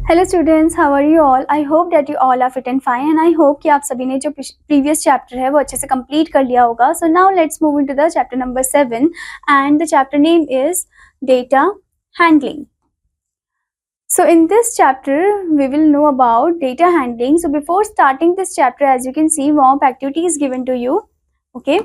Hello students, how are you all? I hope that you all are fit and fine and I hope कि आप सभी ने जो previous chapter है वो अच्छे से कंप्लीट कर लिया होगा. So now let's move into the chapter number 7 and the chapter name is data handling. So in this chapter we will know about data handling. So before starting this chapter, as you can see, warm-up activity is given to you. Okay.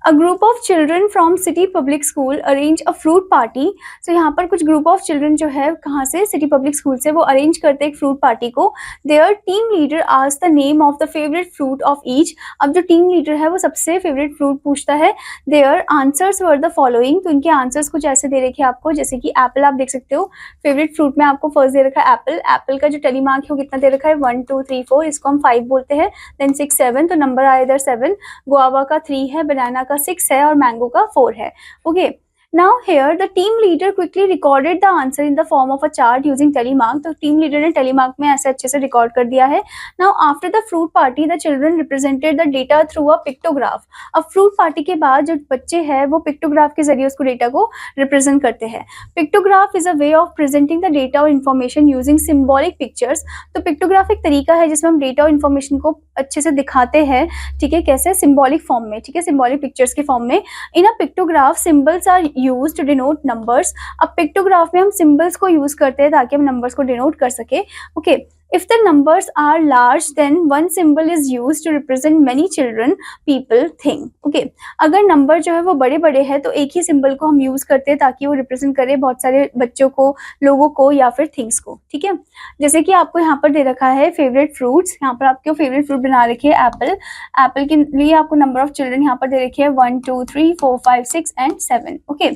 A group of children from city public school arrange a fruit party. So यहाँ पर कुछ group of children जो है कहाँ से, city public school से, वो arrange करते हैं एक fruit party को. Their team leader asks the name of the favorite fruit of each. अब जो team leader है वो सबसे favorite fruit पूछता है. Their answers were the following. तो इनके answers कुछ ऐसे दे रखे हैं आपको, जैसे कि apple आप देख सकते हो. favorite fruit में आपको first दे रखा है apple. apple का जो tally mark है वो कितना दे रखा है 1 2 3 4. इसको हम 5 बोलते हैं. then 6 7, तो नंबर आया इधर 7. गुआवा का 3 है, बनाना का 6 है और मैंगो का 4 है. Okay. Now here the team leader quickly recorded the answer in the form of a chart using tally mark. तो team leader ने tally mark में ऐसे अच्छे से रिकॉर्ड कर दिया है. Now after the fruit party the children represented the data through a pictograph. अब fruit party के बाद जो बच्चे हैं वो pictograph के जरिए उसको डेटा को रिप्रेजेंट करते हैं. Pictograph is a way of presenting the data or information using symbolic pictures. तो pictograph एक तरीका है जिसमें हम डेटा और इन्फॉर्मेशन को अच्छे से दिखाते हैं. ठीक है, कैसे? सिम्बॉलिक फॉर्म में. ठीक है, सिम्बॉलिक पिक्चर्स के फॉर्म में. In a pictograph symbols are used to denote numbers. अब पिक्टोग्राफ में हम सिंबल्स को यूज करते हैं ताकि हम नंबर्स को डिनोट कर सके. Okay. If the numbers are large, then one symbol is used to represent many children, people, thing. Okay. अगर नंबर जो है वो बड़े बड़े हैं तो एक ही सिंबल को हम यूज करते हैं ताकि वो रिप्रेजेंट करे बहुत सारे बच्चों को, लोगों को या फिर थिंग्स को. ठीक है, जैसे कि आपको यहाँ पर दे रखा है फेवरेट फ्रूट्स. यहाँ पर आपके फेवरेट फ्रूट बना रखे है एप्पल. एप्पल के लिए आपको नंबर ऑफ चिल्ड्रन यहाँ पर दे रखे है 1 2 3 4 5 6 एंड 7. ओके.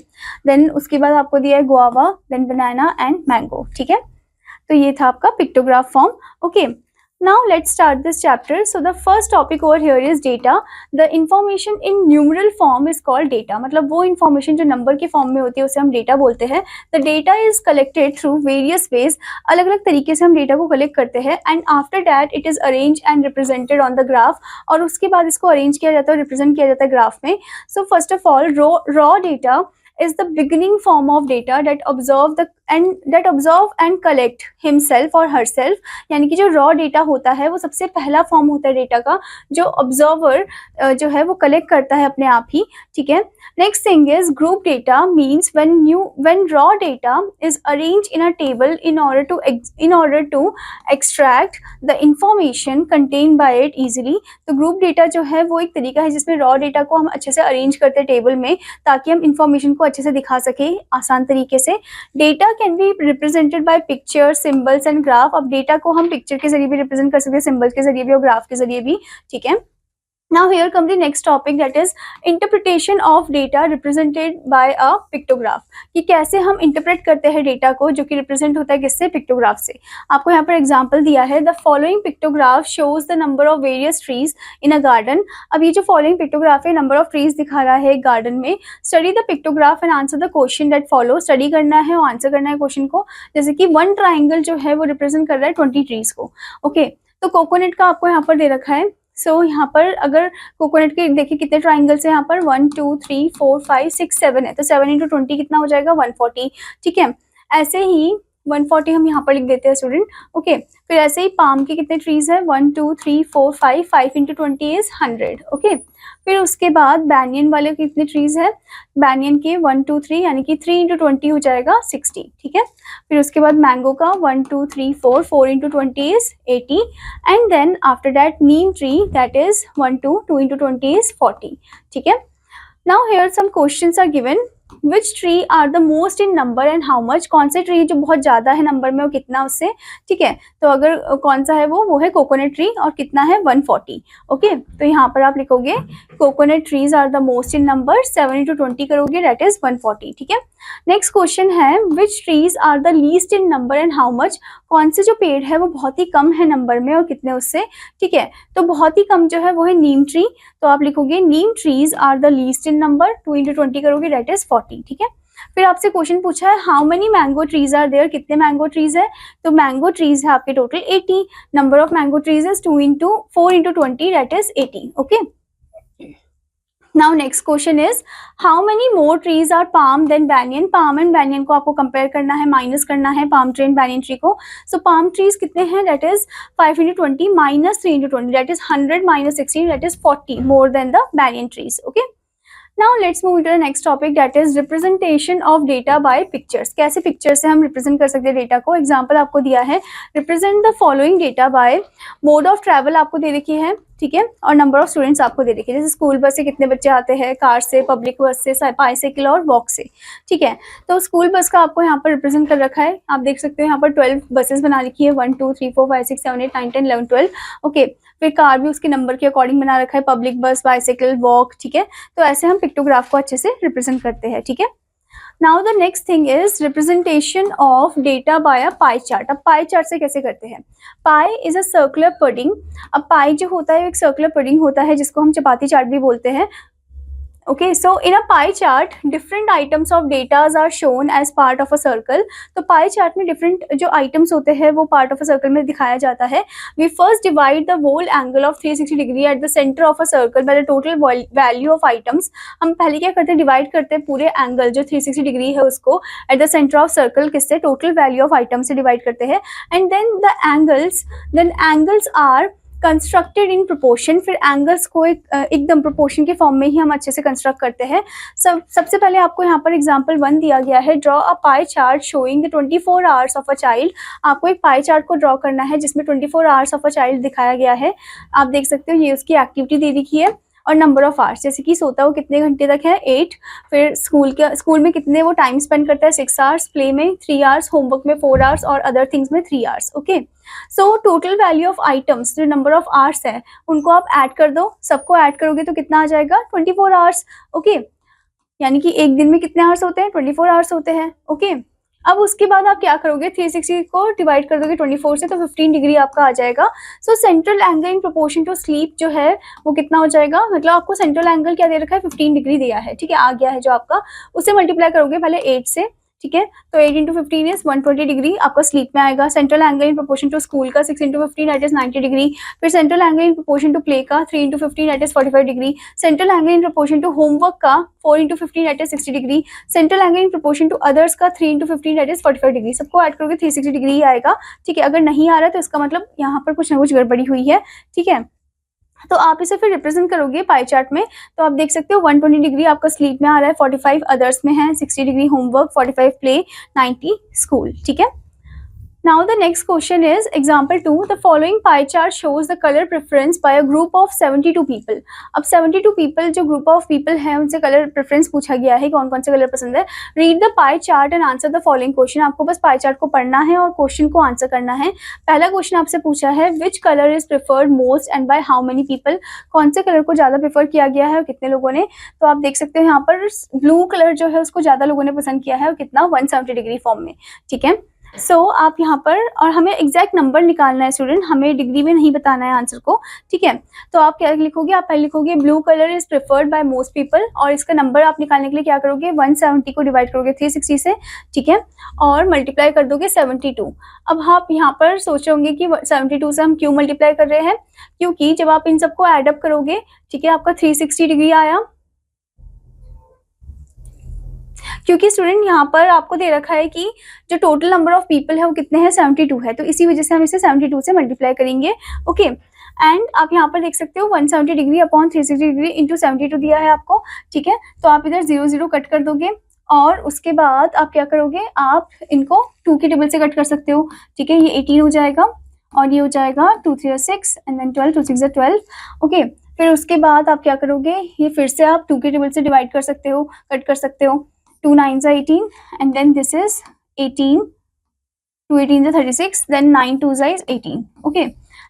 देन उसके बाद आपको दिया है guava, then banana and mango. ठीक है, तो ये था आपका pictograph form. Okay. Now let's start this chapter. So the first topic over here is data. The information in numeral form is called data. मतलब वो information जो नंबर के फॉर्म में होती है उसे हम डेटा बोलते हैं. The data is collected through various ways. अलग अलग तरीके से हम डेटा को कलेक्ट करते हैं. And after that it is arranged and represented on the graph. और उसके बाद इसको अरेंज किया जाता है और रिप्रेजेंट किया जाता है ग्राफ में. So first of all, raw data is the beginning form of data that observe and collect himself or herself. यानी कि जो रॉ डेटा होता है वो सबसे पहला फॉर्म होता है डेटा का जो ऑब्जर्वर जो है वो कलेक्ट करता है अपने आप ही. ठीक है. Next thing is group data means when raw data is arranged in a table in order to extract the information contained by it easily. तो ग्रुप डेटा जो है वो एक तरीका है जिसमें रॉ डेटा को हम अच्छे से अरेंज करते हैं टेबल में ताकि हम इंफॉर्मेशन को अच्छे से दिखा सके आसान तरीके से. Data can be represented by picture, symbols and graph. अब डेटा को हम पिक्चर के जरिए भी रिप्रेजेंट कर सकते हैं, सिंबल्स के जरिए भी और ग्राफ के जरिए भी. ठीक है. Now here comes the next topic, that is interpretation of data represented by a pictograph. कि कैसे हम इंटरप्रेट करते हैं डेटा को जो कि रिप्रेजेंट होता है किससे? पिक्टोग्राफ से. आपको यहाँ पर एग्जांपल दिया है. The following pictograph shows the number of various trees in a garden. अब ये जो फॉलोइंग पिक्टोग्राफ है नंबर ऑफ ट्रीज दिखा रहा है गार्डन में. Study the pictograph and answer the question that follow. Study करना है और आंसर करना है क्वेश्चन को. जैसे कि 1 ट्राइंगल जो है वो रिप्रेजेंट कर रहा है 20 ट्रीज को. ओके. तो कोकोनट का आपको यहाँ पर दे रखा है. सो यहाँ पर अगर कोकोनट के देखिए कितने ट्राइंगल्स हैं यहाँ पर 1 2 3 4 5 6 7 है. तो 7 × 20 कितना हो जाएगा? 140. ठीक है. ऐसे ही 140 हम यहाँ पर लिख देते हैं स्टूडेंट. ओके. फिर ऐसे ही पाम के कितने ट्रीज है? 1 2 3 4 5 5 × 20 इज 100. ओके. फिर उसके बाद बैनियन वाले कितने ट्रीज है? बैनियन के 1 2 3 यानी कि 3 × 20 हो जाएगा 60. ठीक है. फिर उसके बाद मैंगो का 1 2 3 4 4 × 20 is 80. And then after that neem tree that is 1 2 2 × 20 is 40. ठीक है. Now here some questions are given. Which tree are the most in number and how much? कौन से ट्री जो बहुत ज्यादा है नंबर में और कितना उससे? ठीक है. तो अगर कौन सा है वो है कोकोनट ट्री और कितना है? 140. ओके. तो यहाँ पर आप लिखोगे coconut trees are the most in number. 7 × 20 करोगे दैट इज 140. ठीक है. नेक्स्ट क्वेश्चन है which trees are the least in number and how much? कौन से जो पेड़ है वो बहुत ही कम है नंबर में और कितने उससे? ठीक है. तो बहुत ही कम जो है वो है नीम ट्री. तो आप लिखोगे neem trees are the least in number. 2 × 20 करोगे दैट इज 40. ठीक है. फिर आपसे क्वेश्चन पूछा है how many mango trees are there? कितने मैंगो ट्रीज है? तो मैंगो ट्रीज है आपके total 80. Number of mango trees is 4 × 20 that is 80. Okay. Now next question is how many more trees are palm than banyan. Palm and banyan को आपको compare करना है, minus करना है palm tree and banyan tree को. So palm trees कितने हैं, that is 5 into 20 minus 3 into 20, that is 100 minus 16, that is 40 more than the banyan trees. Okay, now let's move to the next topic, that is representation of data by pictures. कैसे picture से हम represent कर सकते हैं data को. Example आपको दिया है, represent the following data bye mode of travel आपको दे रखी है, ठीक है, और नंबर ऑफ स्टूडेंट्स आपको दे रखी है. जैसे स्कूल बस से कितने बच्चे आते हैं, कार से, पब्लिक बस से, बाईसाइकिल और वॉक से, ठीक है. तो स्कूल बस का आपको यहाँ पर रिप्रेजेंट कर रखा है. आप देख सकते हो यहाँ पर 12 बसेस बना रखी है, 1 2 3 4 5 6 7 8 9 10 11 12. ओके, फिर कार भी उसके नंबर के अकॉर्डिंग बना रखा है, पब्लिक बस, बाईसाइकिल, वॉक, ठीक है. तो ऐसे हम पिक्टोग्राफ को अच्छे से रिप्रेजेंट करते हैं, ठीक है. Now the next thing is representation of data bye a pie chart. अब पाई चार्ट से कैसे करते हैं. Pi is a circular pudding. अब पाई जो होता है एक सर्कुलर पुडिंग होता है जिसको हम चपाती चार्ट भी बोलते हैं. Okay, so in a pie chart different items of data are shown as part of a circle. तो pie chart में different जो items होते हैं वो part of a circle में दिखाया जाता है. We first divide the whole angle of 360 degree at the center of a circle by the total value of items. हम पहले क्या करते हैं, डिवाइड करते हैं पूरे एंगल जो 360 डिग्री है उसको at the center of circle किससे, टोटल वैल्यू ऑफ आइटम से डिवाइड करते हैं. And then angles are constructed in proportion. फिर एंगल्स को एकदम प्रोपोर्शन के फॉर्म में ही हम अच्छे से कंस्ट्रक्ट करते हैं. सबसे पहले आपको यहाँ पर एग्जांपल 1 दिया गया है, draw a pie chart showing the 24 hours of a child. आपको एक पाई चार्ट को ड्रॉ करना है जिसमें 24 आवर्स ऑफ अ चाइल्ड दिखाया गया है. आप देख सकते हो ये उसकी एक्टिविटी दे रखी है और नंबर ऑफ आवर्स, जैसे कि सोता वो कितने घंटे तक है 8, फिर स्कूल में कितने वो टाइम स्पेंड करता है 6 आवर्स, प्ले में 3 आवर्स, होमवर्क में 4 आवर्स और अदर थिंग्स में 3 hours. Okay, so total value of items जो नंबर ऑफ आवर्स है उनको आप ऐड कर दो. सबको ऐड करोगे तो कितना आ जाएगा, 24 आवर्स. ओके, यानी कि एक दिन में कितने आवर्स होते हैं, 24 आवर्स होते हैं. ओके, अब उसके बाद आप क्या करोगे, 360 को डिवाइड कर दोगे 24 से तो 15 डिग्री आपका आ जाएगा. So central angle in proportion to sleep जो है वो कितना हो जाएगा, मतलब आपको सेंट्रल एंगल क्या दे रखा है, 15 डिग्री दिया है, ठीक है, आ गया है जो आपका. उससे मल्टीप्लाई करोगे पहले 8 से, ठीक है, तो 8 into 15 इज 120 डिग्री आपका स्लीप में आएगा. Central angle in proportion to school का 6 into 15 दैट इज 90 डिग्री. फिर central angle in proportion to play का 3 into 15 that is 45 degree. Central angle in proportion to homework का 4 into 15 that is 60 degree. Central angle in proportion to others का 3 into 15 that is 45 degree. सबको add करोगे 360 degree ही आएगा, ठीक है. अगर नहीं आ रहा है तो इसका मतलब यहाँ पर कुछ ना कुछ गड़बड़ी हुई है, ठीक है. तो आप इसे फिर रिप्रेजेंट करोगे पाई चार्ट में, तो आप देख सकते हो 120 डिग्री आपका स्लीप में आ रहा है, 45 अदर्स में है, 60 डिग्री होमवर्क, 45 प्ले, 90 स्कूल, ठीक है. Now the next question is example 2. The following pie chart shows the color preference by a group of 72 people. अब 72 people जो group of people है उनसे color preference पूछा गया है, कौन कौन से color पसंद है. Read the pie chart and answer the following question. आपको बस pie chart को पढ़ना है और question को answer करना है. पहला question आपसे पूछा है which color is preferred most and by how many people. कौन से color को ज़्यादा prefer किया गया है और कितने लोगों ने. तो आप देख सकते हो यहाँ पर blue color जो है उसको ज़्यादा लोगों ने पसंद किया है और कितना 170 डिग्री फॉर्म में, ठीक है. आप यहाँ पर, और हमें एग्जैक्ट नंबर निकालना है स्टूडेंट, हमें डिग्री में नहीं बताना है आंसर को, ठीक है. तो आप क्या लिखोगे, आप पहले लिखोगे blue colour is preferred bye most people और इसका नंबर आप निकालने के लिए क्या करोगे, 170 को डिवाइड करोगे 360 से, ठीक है, और मल्टीप्लाई कर दोगे 72. अब आप यहाँ पर सोचोगे कि 72 से हम क्यों मल्टीप्लाई कर रहे हैं, क्योंकि जब आप इन सबको एडअप करोगे, ठीक है, आपका 360 डिग्री आया. क्योंकि स्टूडेंट यहाँ पर आपको दे रखा है कि जो टोटल नंबर ऑफ पीपल है वो कितने हैं, 72 है, तो इसी वजह से हम इसे 72 से मल्टीप्लाई करेंगे. ओके, एंड आप यहाँ पर देख सकते हो 170 डिग्री अपॉन 360 डिग्री इंटू 72 दिया है आपको, ठीक है. तो आप इधर 0 0 कट कर दोगे और उसके बाद आप क्या करोगे, आप इनको 2 के टेबल से कट कर सकते हो, ठीक है. ये 18 हो जाएगा और ये हो जाएगा 2 3 6 एंड देन 12 2 6 12. ओके, फिर उसके बाद आप क्या करोगे, ये फिर से आप 2 के टेबल से डिवाइड कर सकते हो, कट कर सकते हो. 2 9s are 18 and then this is 18, 2 18s are 36, then 9 2s is 18. Okay,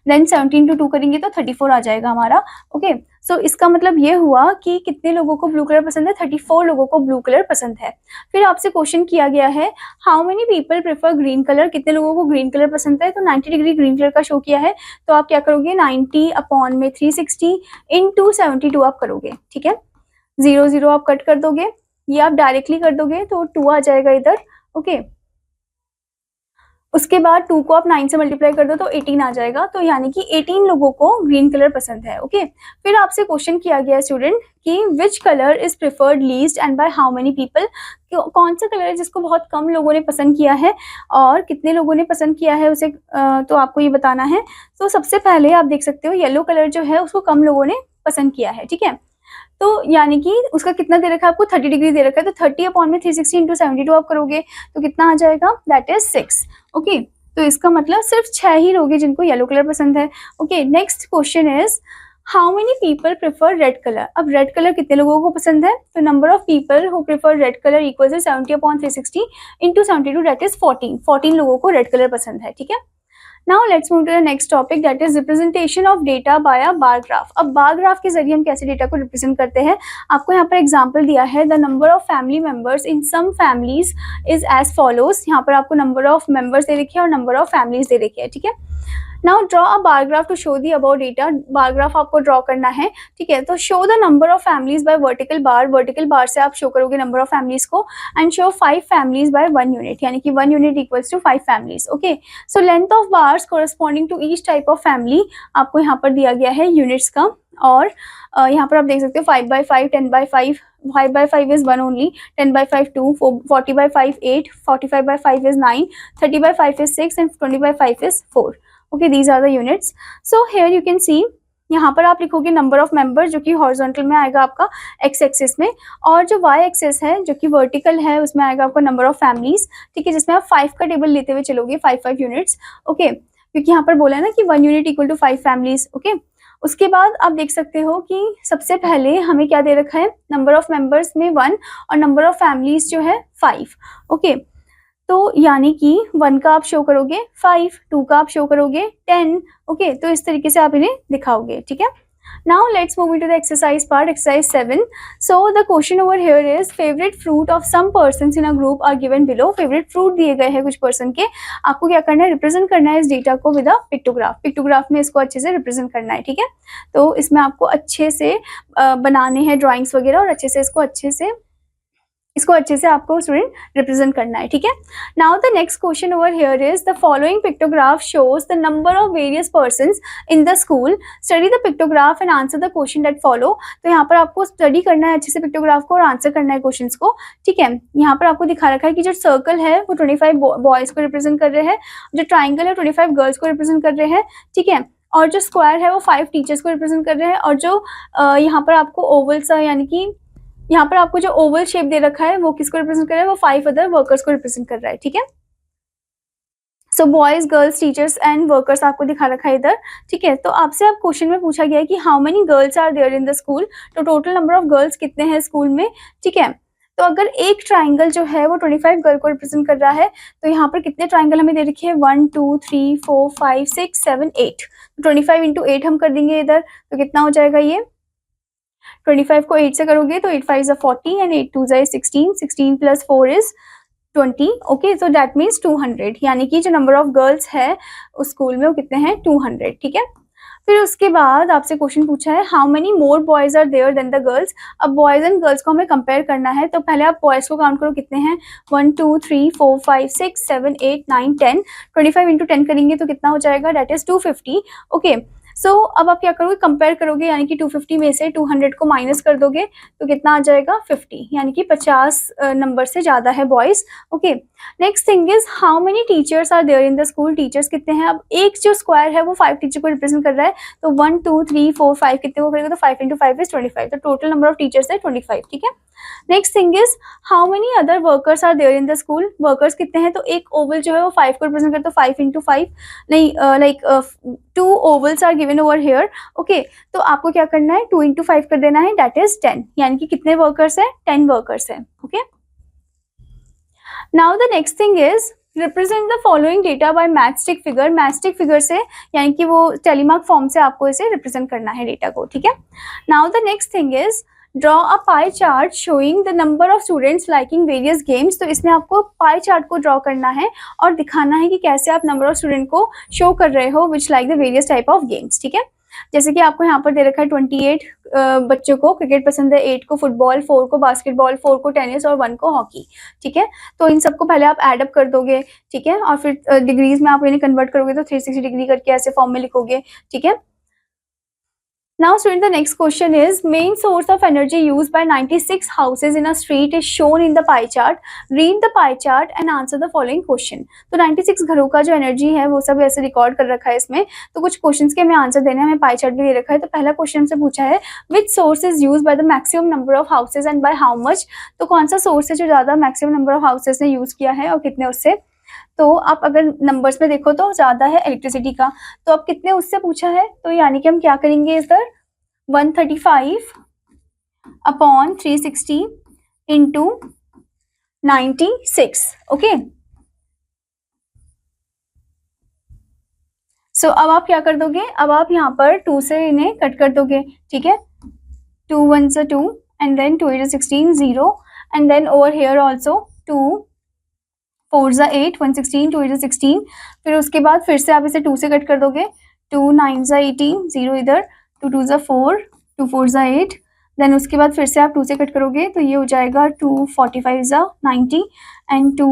then 17 to 2 करेंगे तो 34 आ जाएगा हमारा. ओके, सो इसका मतलब ये हुआ कि कितने लोगों को ब्लू कलर पसंद है, 34 लोगों को ब्लू कलर पसंद है. फिर आपसे क्वेश्चन किया गया है how many people prefer green colour, कितने लोगों को ग्रीन कलर पसंद है. तो 90 डिग्री ग्रीन कलर का शो किया है, तो आप क्या करोगे, 90 अपॉन में 360 इंटू 72 आप करोगे, ठीक है. 0 0 आप कट कर दोगे, ये आप डायरेक्टली कर दोगे तो 2 आ जाएगा इधर. ओके, उसके बाद 2 को आप 9 से मल्टीप्लाई कर दो तो 18 आ जाएगा, तो यानी कि 18 लोगों को ग्रीन कलर पसंद है। ओके, फिर आपसे क्वेश्चन किया गया स्टूडेंट कि which colour is preferred least and by how many people, कौन सा कलर है जिसको बहुत कम लोगों ने पसंद किया है और कितने लोगों ने पसंद किया है उसे, तो आपको ये बताना है। तो सबसे पहले आप देख सकते हो येलो कलर जो है उसको कम लोगों ने पसंद किया है, ठीक है। तो यानी कि उसका कितना दे रखा है आपको, 30 डिग्री दे रखा है, तो 30 अपॉन में 360 इंटू 72 आप करोगे तो कितना आ जाएगा, दैट इज 6। ओके, तो इसका मतलब सिर्फ 6 ही लोग हैं जिनको येलो कलर पसंद है। Okay, next question is how many people prefer red colour. अब रेड कलर कितने लोगों को पसंद है, तो number of people who prefer red colour equals 70 upon 360 into 72 that is 14 लोगों को रेड कलर पसंद है, ठीक है। Now let's move to the next topic that is representation of data by a bar graph। अब बार ग्राफ के जरिए हम कैसे डेटा को रिप्रेजेंट करते हैं, आपको यहाँ पर एग्जांपल दिया है, the number of family members in some families is as follows. यहाँ पर आपको नंबर ऑफ मेंबर्स दे रखे हैं और नंबर ऑफ फैमिलीज दे रखे हैं, ठीक है। Now draw a bar graph to show the about data. Bar graph आपको ड्रॉ करना है, ठीक है। तो show the number of families by vertical bar से आप शो करोगे नंबर ऑफ फैमिलीज को, and show 5 families by 1 unit, यानी कि 1 unit equals to 5 families. Okay, so length of bars corresponding to each type of family आपको यहाँ पर दिया गया है यूनिट्स का, और यहाँ पर आप देख सकते हो 5/5, 10/5, 5/5 is 1 only, 10/5 2, 40/5 8, 45/5 is 9, 30/5 is 6 and 20/5 is 4। Okay, these are the units. So here you can see, यहाँ पर आप लिखोगे नंबर ऑफ मेंबर जो कि हॉरिजॉन्टल में आएगा आपका एक्स एक्सिस में, और जो वाई एक्सिस है जो कि वर्टिकल है उसमें आएगा आपका नंबर ऑफ फैमिलीज, ठीक है, जिसमें आप 5 का टेबल लेते हुए चलोगे, 5 यूनिट्स। ओके, क्योंकि यहाँ पर बोला है ना कि 1 unit equal to 5 families. Okay, उसके बाद आप देख सकते हो कि सबसे पहले हमें क्या दे रखा है, नंबर ऑफ मेंबर्स में 1 और नंबर ऑफ फैमिलीज जो है 5। ओके, तो यानी कि 1 का आप शो करोगे 5, 2 का आप शो करोगे 10। ओके, तो इस तरीके से आप इन्हें दिखाओगे, ठीक है। Now let's move into the exercise part, exercise 7। So the question over here is favourite fruit of some persons in a group are given below. Favourite fruit दिए गए हैं कुछ पर्सन के, आपको क्या करना है, रिप्रेजेंट करना है इस डेटा को विद अ पिक्टोग्राफ। पिक्टोग्राफ में इसको अच्छे से रिप्रेजेंट करना है, ठीक है। तो इसमें आपको अच्छे से बनाने हैं ड्राइंग्स वगैरह, और अच्छे से इसको अच्छे से आपको स्टूडेंट रिप्रेजेंट करना है, ठीक है। Now the next question over here is the following pictograph shows the number of various persons in the school, study the pictograph and answer the question that follow. तो यहाँ पर आपको स्टडी करना है अच्छे से पिक्टोग्राफ को और आंसर करना है क्वेश्चंस को, ठीक है। यहाँ पर आपको दिखा रखा है कि जो सर्कल है वो 25 बॉयज को रिप्रेजेंट कर रहे हैं, जो ट्राइंगल है 25 गर्ल्स को रिप्रेजेंट कर रहे हैं, ठीक है, और जो स्क्वायर है वो 5 टीचर्स को रिप्रेजेंट कर रहे हैं, और जो यहाँ पर आपको ओवल सा, यानी कि यहाँ पर आपको जो ओवल शेप दे रखा है वो किसको रिप्रेजेंट कर रहा है, वो 5 अदर वर्कर्स को रिप्रेजेंट कर रहा है, ठीक है। So boys, girls, teachers and workers आपको दिखा रखा है इधर, ठीक है। तो आपसे अब क्वेश्चन में पूछा गया है कि how many girls are there in the school, तो टोटल नंबर ऑफ गर्ल्स कितने हैं स्कूल में, ठीक है। तो अगर एक ट्राइंगल जो है वो 25 गर्ल को रिप्रेजेंट कर रहा है, तो यहाँ पर कितने ट्राइंगल हमें दे रखे हैं, 1 2 3 4 5 6 7 8, 25 इंटू 8 हम कर देंगे इधर, तो कितना हो जाएगा, ये 25 को 8 से करोगे तो 8 5 is 40 and 8 2 is 16, 16 plus 4 is 20। Okay, so that means 200, यानी कि जो नंबर ऑफ गर्ल्स है उस स्कूल में वो कितने हैं, 200, ठीक है। फिर उसके बाद आपसे क्वेश्चन पूछा है how many more boys are there than the girls. अब बॉयज एंड गर्ल्स को हमें कंपेयर करना है, तो पहले आप बॉयज को काउंट करो कितने हैं, 1 2 3 4 5 6 7 8 9 10, 25 इंटू 10 करेंगे तो कितना हो जाएगा, दैट इज 250। ओके, सो अब आप क्या करोगे, कंपेयर करोगे, यानी कि 250 में से 200 को माइनस कर दोगे तो कितना आ जाएगा, 50, यानी कि 50 नंबर से ज़्यादा है boys. Okay, next thing is how many teachers are there in the school, teachers कितने हैं। अब एक जो स्क्वायर है वो 5 टीचर को रिप्रेजेंट कर रहा है, तो 1 2 3 4 5 कितने को करेगा, तो 5 इंटू 5 इज 25, तो टोटल नंबर ऑफ टीचर्स है 25, ठीक है। Next thing is how many other workers are there in the school, workers कितने हैं, तो एक ओवल जो है वो 5 को रिप्रेजेंट करता है, तो 5 इंटू 5 नहीं, like 2 ovals are given over here। Okay, तो आपको क्या करना है, 2 इंटू 5 कर देना है, दैट इज 10, यानी कि कितने वर्कर्स है, 10 वर्कर्स है। Okay, now the next thing is represent the following data bye matchstick figure. Matchstick figure से, यानी कि वो टेलीमार्क फॉर्म से आपको इसे रिप्रेजेंट करना है डेटा को, ठीक है। Now the next thing is draw a pie chart showing the number of students liking various games. तो इसमें आपको पाई चार्ट को ड्रॉ करना है और दिखाना है कि कैसे आप नंबर ऑफ स्टूडेंट को शो कर रहे हो which like the various type of games, ठीक है। जैसे कि आपको यहाँ पर दे रखा है 28 बच्चों को क्रिकेट पसंद है, 8 को फुटबॉल, 4 को बास्केटबॉल, 4 को टेनिस और 1 को हॉकी, ठीक है। तो इन सबको पहले आप एड अप कर दोगे, ठीक है, और फिर डिग्रीज में आप इन्हें कन्वर्ट करोगे तो 360 डिग्री करके ऐसे फॉर्म में लिखोगे, ठीक है। Now student, the next question is main source of energy used by 96 houses in a street is shown in the pie chart. Read the pie chart and answer the following question. तो 96 घरों का जो energy है वो सब ऐसे record कर रखा है इसमें, तो कुछ क्वेश्चंस के हमें आंसर देने हैं, हमें पाई चार्ट भी दे रखा है। तो पहला क्वेश्चन से पूछा है which source is use by the maximum number of houses and by how much. तो कौन सा सोर्स है जो ज्यादा मैक्सिमम नंबर ऑफ हाउसेज ने यूज किया है और कितने उससे। तो आप अगर नंबर्स में देखो तो ज्यादा है इलेक्ट्रिसिटी का, तो अब कितने उससे पूछा है, तो यानी कि हम क्या करेंगे इधर 135 अपॉन 360 इंटू 96, ओके। सो अब आप क्या कर दोगे, अब आप यहाँ पर 2 से इन्हें कट कर दोगे, ठीक है। 2 1 से 2 and then 2 8 16 0 and then over here also 2 4 जा 8 116 2 8 16। फिर उसके बाद फिर से आप इसे 2 से कट कर दोगे, 2 9 जा 18 0 इधर, 2 2 जा 4 2 4 जा 8, देन उसके बाद फिर से आप 2 से कट करोगे तो ये हो जाएगा 2 45 जा 90 एंड 2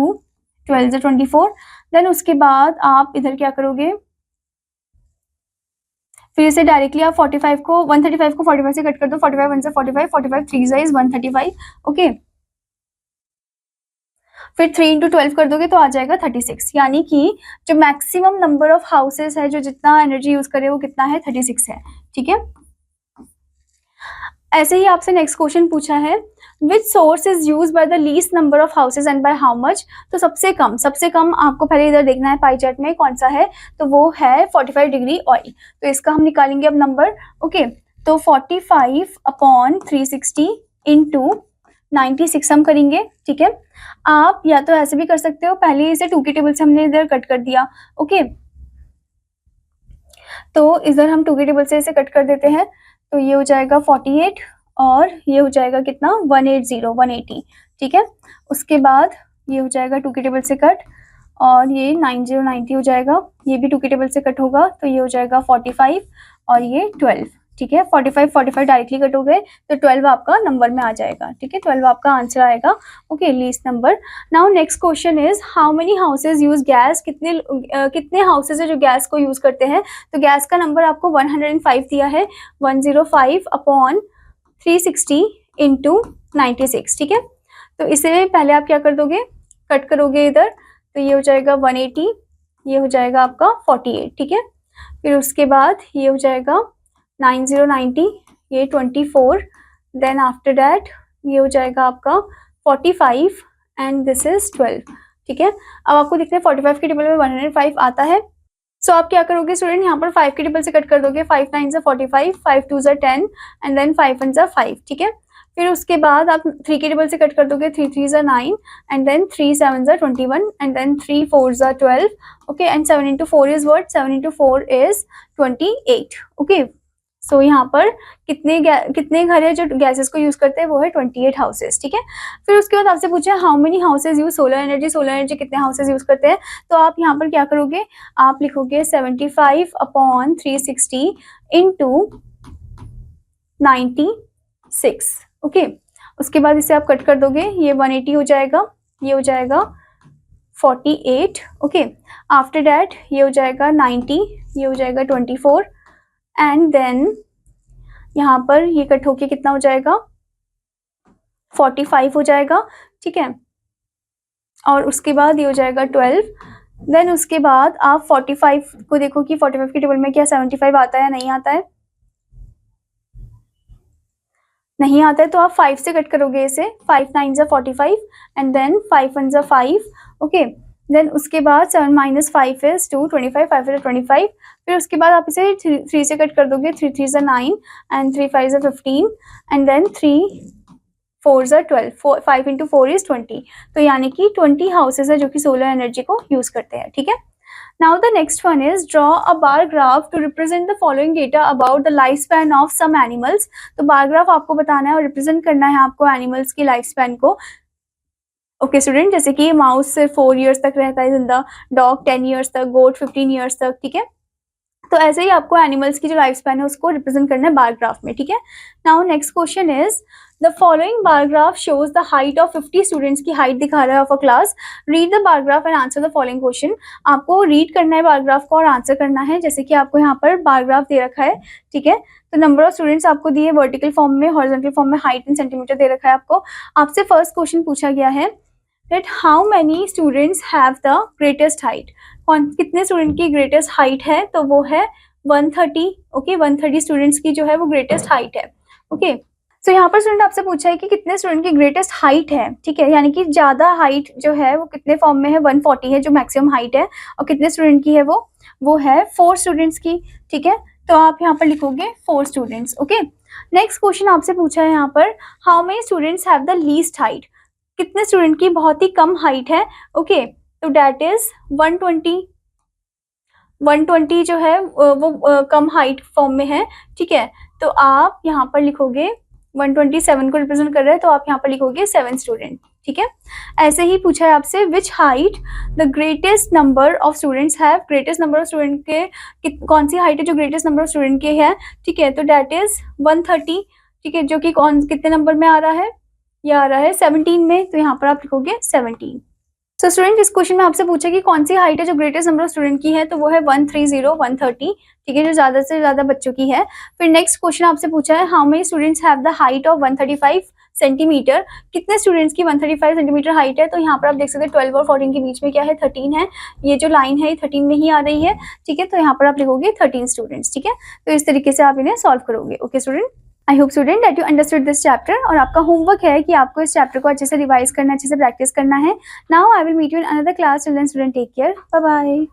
12 जा 24। देन उसके बाद आप इधर क्या करोगे, फिर इसे डायरेक्टली आप 45 को 135 को 45 से कट कर दो, 45 1 से 45 45 3 जा इज 135, ओके। फिर 3 इंटू 12 कर दोगे तो आ जाएगा 36, यानी कि जो मैक्सिमम नंबर ऑफ हाउसेस है जो जितना एनर्जी यूज करे वो कितना है 36 है, ठीक है। ऐसे ही आपसे नेक्स्ट क्वेश्चन पूछा है which source is use by the least number of houses and by how much. तो सबसे कम आपको पहले इधर देखना है पाई चार्ट में कौन सा है, तो वो है 45 डिग्री ऑयल। तो इसका हम निकालेंगे अब नंबर, ओके। तो 45 अपॉन 360 इंटू 96 हम करेंगे, ठीक है। आप या तो ऐसे भी कर सकते हो, पहले इसे 2 की टेबल से हमने इधर कट कर दिया, ओके। तो इधर हम 2 की टेबल से इसे कट कर देते हैं, तो ये हो जाएगा 48 और ये हो जाएगा कितना 180, ठीक है। उसके बाद ये हो जाएगा 2 की टेबल से कट और ये 90 हो जाएगा, ये भी 2 की टेबल से कट होगा, तो ये हो जाएगा 45 और ये 12, ठीक है। 45 डायरेक्टली कट हो गए तो 12 आपका नंबर में आ जाएगा, ठीक है। 12 आपका आंसर आएगा, okay, least number. Now next question is how many houses use gas. कितने हाउसेज है जो गैस को यूज करते हैं। तो गैस का नंबर आपको 105 दिया है, 105 अपॉन 360 इंटू 96, ठीक है। तो इसे पहले आप क्या कर दोगे, कट करोगे इधर, तो ये हो जाएगा 180, ये हो जाएगा आपका 48, ठीक है। फिर उसके बाद ये हो जाएगा 90 ये 24, देन आफ्टर दैट ये हो जाएगा आपका 45 एंड दिस इज 12, ठीक है। अब आपको दिखता है 45 की टेबल में 105 आता है, सो आप क्या करोगे स्टूडेंट, यहाँ पर 5 की टेबल से कट कर दोगे, 5 9 जा 45, 5 2 जा 10 एंड देन 5 1 जा 5, ठीक है। फिर उसके बाद आप 3 की टेबल से कट कर दोगे, 3 3 जा 9 एंड देन 3 7 जा 21 एंड देन 3 4 जा 12, okay, and 7 into 4 is what, 7 into 4 is 28, okay. So यहाँ पर कितने घर है जो गैसेस को यूज करते हैं, वो है 28 हाउसेस, ठीक है। फिर उसके बाद आपसे पूछा how many houses use solar energy. Solar energy कितने हाउसेस यूज करते हैं, तो आप यहाँ पर क्या करोगे, आप लिखोगे 75 अपॉन 360 इंटू 96, ओके। उसके बाद इसे आप कट कर दोगे, ये 180 हो जाएगा, ये हो जाएगा 48, ओके। आफ्टर डैट ये हो जाएगा 90, ये हो जाएगा 24 एंड देन यहाँ पर ये कट होके कितना हो जाएगा 45 हो जाएगा, ठीक है। और उसके बाद ये हो जाएगा 12, देन उसके बाद आप 45 को देखो कि 45 की टेबल में क्या 75 आता है, नहीं आता है, नहीं आता है, तो आप 5 से कट करोगे इसे, 5 9 जा 45 एंड देन 5 1 जा 5, ओके। देन उसके बाद 7 माइनस 5 इज 2, 25 5 इज 25। फिर उसके बाद आप इसे 3 से कट कर दोगे, 3 3 जा 9 एंड 3 5 जा 15 एंड देन 3 4 जा 12, 5 इंटू 4 इज 20। तो यानी कि 20 हाउसेज है जो कि सोलर एनर्जी को यूज करते हैं, ठीक है। Now the next one is draw a bar graph to represent the following data about the lifespan of some animals. तो bar graph आपको बताना है और represent करना है आपको एनिमल्स की लाइफ स्पैन को, ओके स्टूडेंट। जैसे कि माउस सिर्फ 4 ईयर्स तक रहता है जिंदा, डॉग 10 ईयर्स तक, गोट 15 ईयर्स तक, ठीक है। तो ऐसे ही आपको एनिमल्स की जो लाइफ स्पैन है उसको रिप्रेजेंट करना है बार ग्राफ में, ठीक है। Now next question is the following bar graph shows the height of 50 students की हाइट दिखा रहा है of a class. Read the bar graph and answer the following question. आपको रीड करना है बार ग्राफ को और आंसर करना है। जैसे कि आपको यहाँ पर बार ग्राफ दे रखा है, ठीक है। तो नंबर ऑफ स्टूडेंट्स आपको दिए वर्टिकल फॉर्म में, हॉरिजॉन्टल फॉर्म में, हाइट इन सेंटीमीटर दे रखा है आपको। आपसे फर्स्ट क्वेश्चन पूछा गया है that how many students have the greatest height. कितने स्टूडेंट की ग्रेटेस्ट हाइट है, तो वो है 130। ओके, 130 स्टूडेंट्स की जो है वो ग्रेटेस्ट हाइट है। ओके, सो यहाँ पर स्टूडेंट आपसे पूछा है कि कितने स्टूडेंट की ग्रेटेस्ट हाइट है, ठीक है, यानी कि ज्यादा हाइट जो है वो कितने फॉर्म में है, 140 है जो मैक्सिमम हाइट है, और कितने स्टूडेंट की है वो है 4 स्टूडेंट्स की, ठीक है। तो आप यहाँ पर लिखोगे 4 स्टूडेंट्स। ओके, नेक्स्ट क्वेश्चन आपसे पूछा है यहाँ पर how many students have the least height. कितने स्टूडेंट की बहुत ही कम हाइट है। ओके, तो डेट इज 120 जो है वो कम हाइट फॉर्म में है, ठीक है। तो आप यहाँ पर लिखोगे 127 को रिप्रेजेंट कर रहे हैं, तो आप यहाँ पर लिखोगे 7 स्टूडेंट, ठीक है। ऐसे ही पूछा है आपसे which height the greatest number of students have. Greatest number of student के कौन सी हाइट है जो ग्रेटेस्ट नंबर ऑफ स्टूडेंट के है, ठीक है। तो डेट इज 130, ठीक है, जो कि कितने नंबर में आ रहा है, ये आ रहा है 17 में, तो यहाँ पर आप लिखोगे 17। सो स्टूडेंट इस क्वेश्चन में आपसे पूछा कि कौन सी हाइट है जो ग्रेटेस्ट नंबर ऑफ स्टूडेंट की है, तो वो है 130, 130, ठीक है, जो ज्यादा से ज्यादा बच्चों की है। फिर नेक्स्ट क्वेश्चन आपसे पूछा है how many students have the height of 135 centimetre. कितने स्टूडेंट्स की 135 सेंटीमीटर हाइट है, तो यहाँ पर आप देख सकते हैं 12 और 14 के बीच में क्या है, 13 है। ये जो लाइन है ये 13 में ही आ रही है, ठीक है। तो यहाँ पर आप लिखोगे 13 स्टूडेंट्स, ठीक है। तो इस तरीके से आप इन्हें सॉल्व करोगे। Okay student, I hope student that you understood this chapter. और आपका होमवर्क है कि आपको इस चैप्टर को अच्छे से रिवाइज करना, अच्छे से प्रैक्टिस करना है। Now I will meet you in another class. Till then student take care, bye bye.